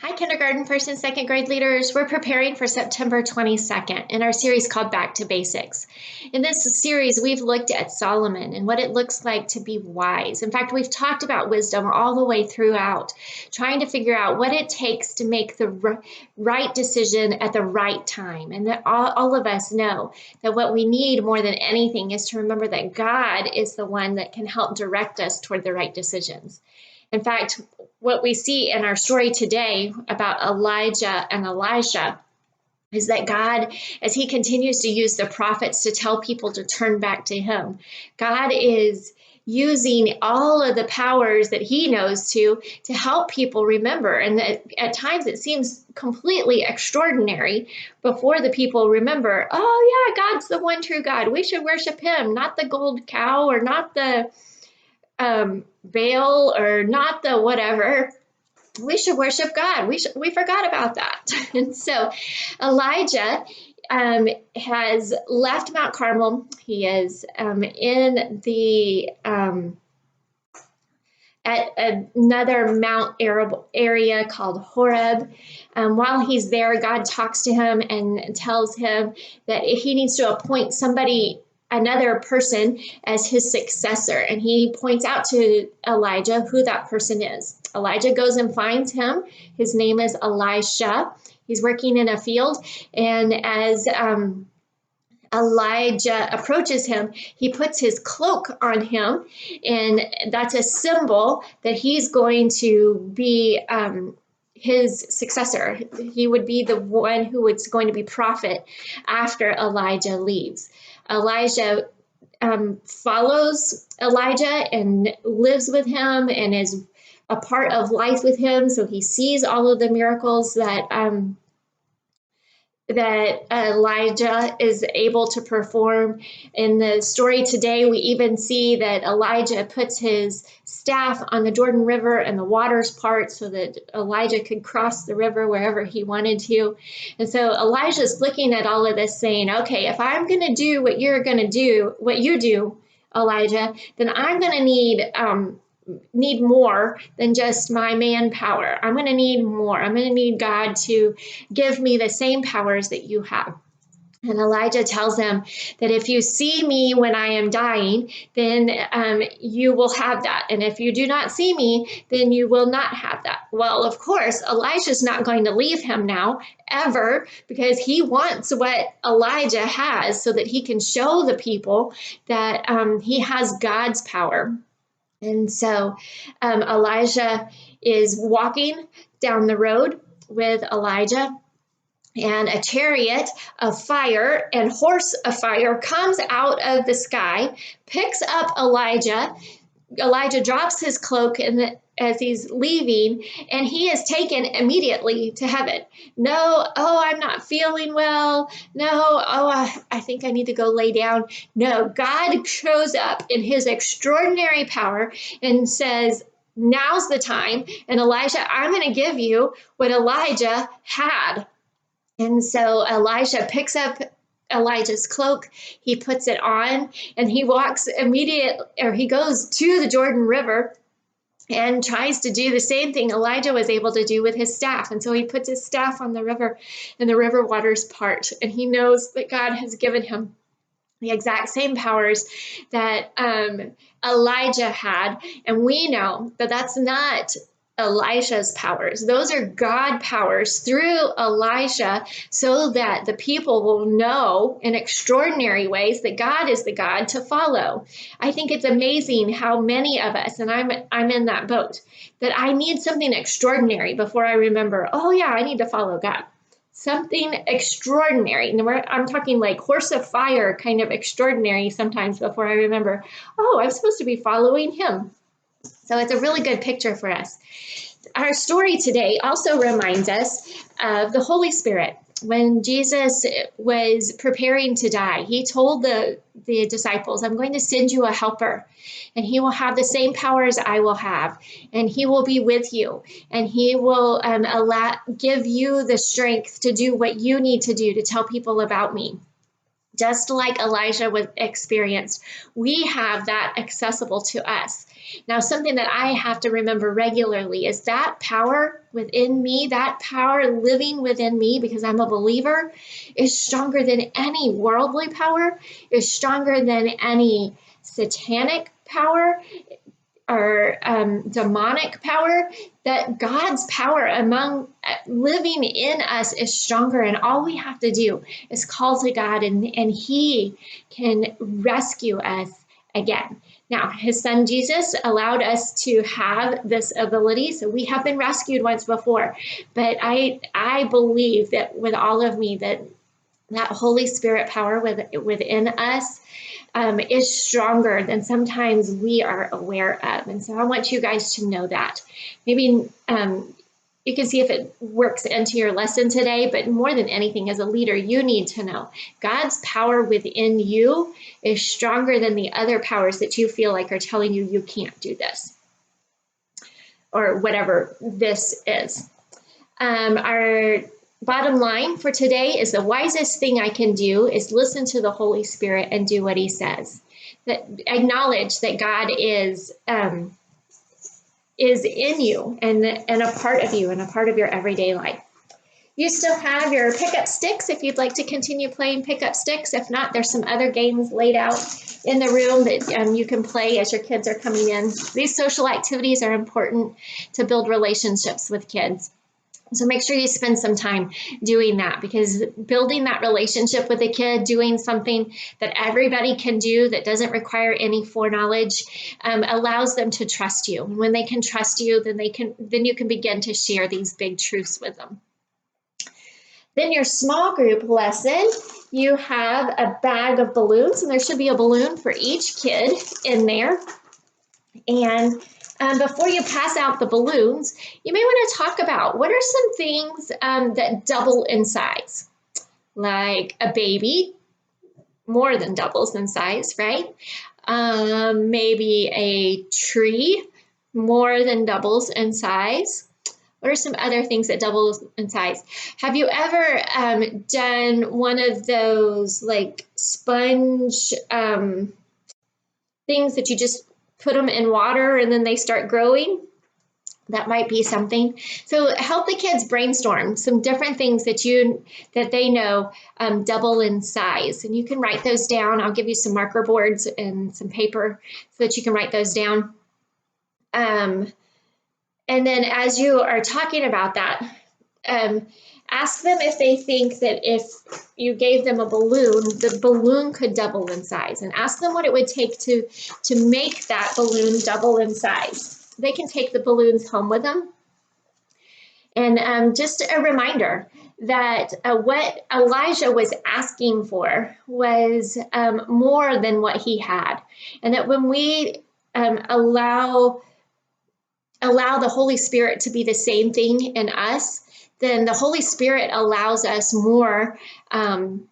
Hi, kindergarten, first and second grade leaders. We're preparing for September 22nd in our series called Back to Basics. In this series, we've looked at Solomon and what it looks like to be wise. In fact, we've talked about wisdom all the way throughout, trying to figure out what it takes to make the right decision at the right time. And that all of us know that what we need more than anything is to remember that God is the one that can help direct us toward the right decisions. In fact, what we see in our story today about Elijah and Elisha is that God, as he continues to use the prophets to tell people to turn back to him, God is using all of the powers that he knows to help people remember. And that at times it seems completely extraordinary before the people remember, oh yeah, God's the one true God. We should worship him, not the gold cow or not the Baal or not the whatever. We should worship God. We forgot about that. And so Elijah has left Mount Carmel. He is in the at another Mount Arab area called Horeb. While he's there, God talks to him and tells him that he needs to appoint another person as his successor. And he points out to Elijah who that person is. Elijah goes and finds him. His name is Elisha. He's working in a field. And as Elijah approaches him, he puts his cloak on him. And that's a symbol that he's going to be his successor. He would be the one who was going to be prophet after Elijah leaves. Elijah follows Elijah and lives with him and is a part of life with him. So he sees all of the miracles that Elijah is able to perform. In the story today, we even see that Elijah puts his staff on the Jordan River and the waters part so that Elijah could cross the river wherever he wanted to. And so Elijah's looking at all of this saying, okay, if I'm going to do what you're going to do, what you do, Elijah, then I'm going to need more than just my manpower. I'm going to need more. I'm going to need God to give me the same powers that you have. And Elijah tells him that if you see me when I am dying, then you will have that. And if you do not see me, then you will not have that. Well, of course, Elijah's not going to leave him now, ever, because he wants what Elijah has so that he can show the people that he has God's power. And so Elijah is walking down the road with Elijah, and a chariot of fire and horse of fire comes out of the sky, picks up Elijah. Elijah drops his cloak as he's leaving, and he is taken immediately to heaven. No, oh, I'm not feeling well. No, oh, I think I need to go lay down. No, God shows up in his extraordinary power and says, now's the time. And Elijah, I'm going to give you what Elijah had. And so Elisha picks up Elijah's cloak, he puts it on, and he he goes to the Jordan River and tries to do the same thing Elijah was able to do with his staff. And so he puts his staff on the river, and the river waters part. And he knows that God has given him the exact same powers that Elijah had. And we know that that's not Elisha's powers. Those are God powers through Elisha, so that the people will know in extraordinary ways that God is the God to follow. I think it's amazing how many of us, and I'm in that boat, that I need something extraordinary before I remember, oh yeah, I need to follow God. Something extraordinary. And I'm talking like horse of fire kind of extraordinary sometimes before I remember, oh, I'm supposed to be following him. So it's a really good picture for us. Our story today also reminds us of the Holy Spirit. When Jesus was preparing to die, he told the disciples, I'm going to send you a helper, and he will have the same powers I will have, and he will be with you, and he will give you the strength to do what you need to do to tell people about me. just like Elijah was experienced, we have that accessible to us. Now, something that I have to remember regularly is that power within me, that power living within me, because I'm a believer, is stronger than any worldly power, is stronger than any satanic power or demonic power. That God's power among living in us is stronger, and all we have to do is call to God, and He can rescue us again. Now, His Son Jesus allowed us to have this ability, so we have been rescued once before. But I believe that with all of me that Holy Spirit power within us is stronger than sometimes we are aware of. And so I want you guys to know that. Maybe you can see if it works into your lesson today, but more than anything, as a leader, you need to know God's power within you is stronger than the other powers that you feel like are telling you you can't do this, or whatever this is. Our bottom line for today is the wisest thing I can do is listen to the Holy Spirit and do what He says. That acknowledge that God is in you and a part of you and a part of your everyday life. You still have your pickup sticks if you'd like to continue playing pickup sticks. If not, there's some other games laid out in the room that you can play as your kids are coming in. These social activities are important to build relationships with kids. So make sure you spend some time doing that, because building that relationship with a kid, doing something that everybody can do that doesn't require any foreknowledge, allows them to trust you. And when they can trust you, then you can begin to share these big truths with them. Then your small group lesson, you have a bag of balloons, and there should be a balloon for each kid in there. And before you pass out the balloons, you may want to talk about what are some things that double in size, like a baby, more than doubles in size, right? Maybe a tree, more than doubles in size. What are some other things that double in size? Have you ever done one of those like sponge things that you just put them in water and then they start growing? That might be something. So help the kids brainstorm some different things that they know double in size, and you can write those down. I'll give you some marker boards and some paper so that you can write those down. And then as you are talking about that, ask them if they think that if you gave them a balloon, the balloon could double in size, and ask them what it would take to make that balloon double in size. They can take the balloons home with them. And just a reminder that what Elijah was asking for was more than what he had, and that when we allow the Holy Spirit to be the same thing in us, then the Holy Spirit allows us more than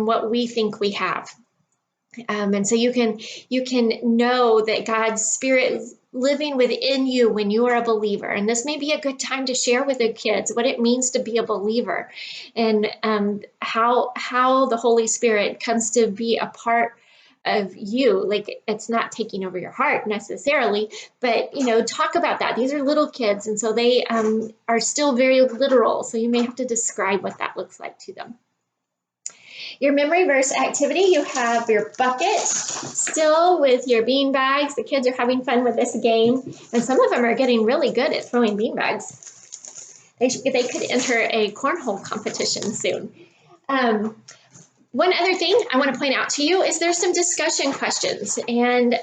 what we think we have. And so you can know that God's Spirit is living within you when you are a believer. And this may be a good time to share with the kids what it means to be a believer, and how the Holy Spirit comes to be a part of you. Like, it's not taking over your heart necessarily, but talk about that. These are little kids, and so they are still very literal. So you may have to describe what that looks like to them. Your memory verse activity, you have your bucket still with your bean bags. The kids are having fun with this game, and some of them are getting really good at throwing bean bags. They could enter a cornhole competition soon. One other thing I want to point out to you is there's some discussion questions. And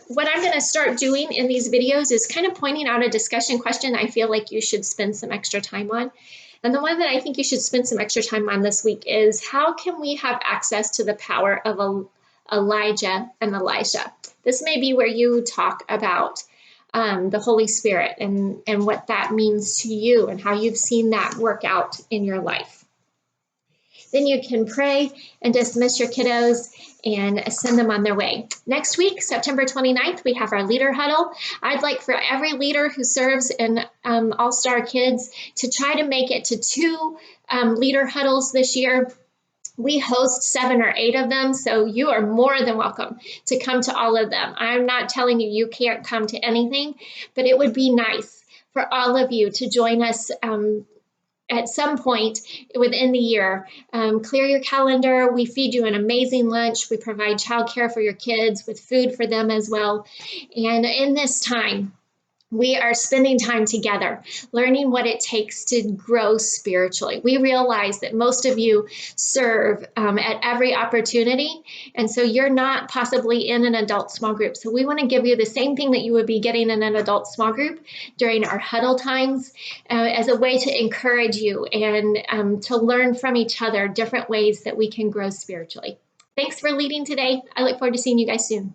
what I'm going to start doing in these videos is kind of pointing out a discussion question I feel like you should spend some extra time on. And the one that I think you should spend some extra time on this week is, how can we have access to the power of Elijah and Elisha? This may be where you talk about the Holy Spirit and what that means to you and how you've seen that work out in your life. Then you can pray and dismiss your kiddos and send them on their way. Next week, September 29th, we have our leader huddle. I'd like for every leader who serves in All-Star Kids to try to make it to 2 leader huddles this year. We host 7 or 8 of them, so you are more than welcome to come to all of them. I'm not telling you you can't come to anything, but it would be nice for all of you to join us at some point within the year. Clear your calendar. We feed you an amazing lunch. We provide childcare for your kids with food for them as well. And in this time, we are spending time together, learning what it takes to grow spiritually. We realize that most of you serve at every opportunity, and so you're not possibly in an adult small group. So we want to give you the same thing that you would be getting in an adult small group during our huddle times as a way to encourage you and to learn from each other different ways that we can grow spiritually. Thanks for leading today. I look forward to seeing you guys soon.